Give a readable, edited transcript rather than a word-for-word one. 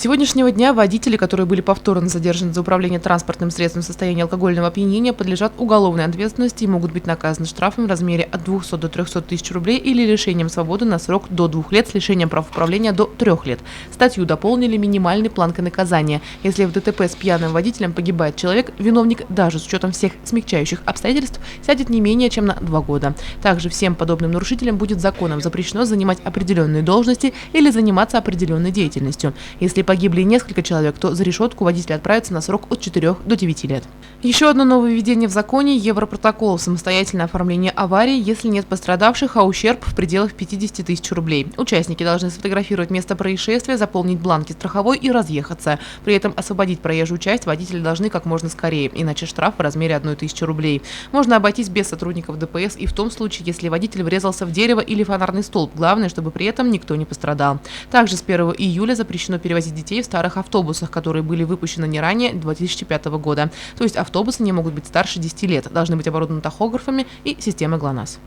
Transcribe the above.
С сегодняшнего дня водители, которые были повторно задержаны за управление транспортным средством в состоянии алкогольного опьянения, подлежат уголовной ответственности и могут быть наказаны штрафом в размере от 200 до 300 тысяч рублей или лишением свободы на срок до 2 лет с лишением прав управления до 3 лет. Статью дополнили минимальной планкой наказания. Если в ДТП с пьяным водителем погибает человек, виновник, даже с учетом всех смягчающих обстоятельств, сядет не менее чем на 2 года. Также всем подобным нарушителям будет законом запрещено занимать определенные должности или заниматься определенной деятельностью. Если погибли несколько человек, то за решетку водитель отправится на срок от 4 до 9 лет. Еще одно нововведение в законе – Европротокол – самостоятельное оформление аварии, если нет пострадавших, а ущерб в пределах 50 тысяч рублей. Участники должны сфотографировать место происшествия, заполнить бланки страховой и разъехаться. При этом освободить проезжую часть водители должны как можно скорее, иначе штраф в размере 1000 рублей. Можно обойтись без сотрудников ДПС и в том случае, если водитель врезался в дерево или фонарный столб. Главное, чтобы при этом никто не пострадал. Также с 1 июля запрещено перевозить детей в старых автобусах, которые были выпущены не ранее 2005 года. То есть автобусы не могут быть старше 10 лет, должны быть оборудованы тахографами и системой ГЛОНАСС.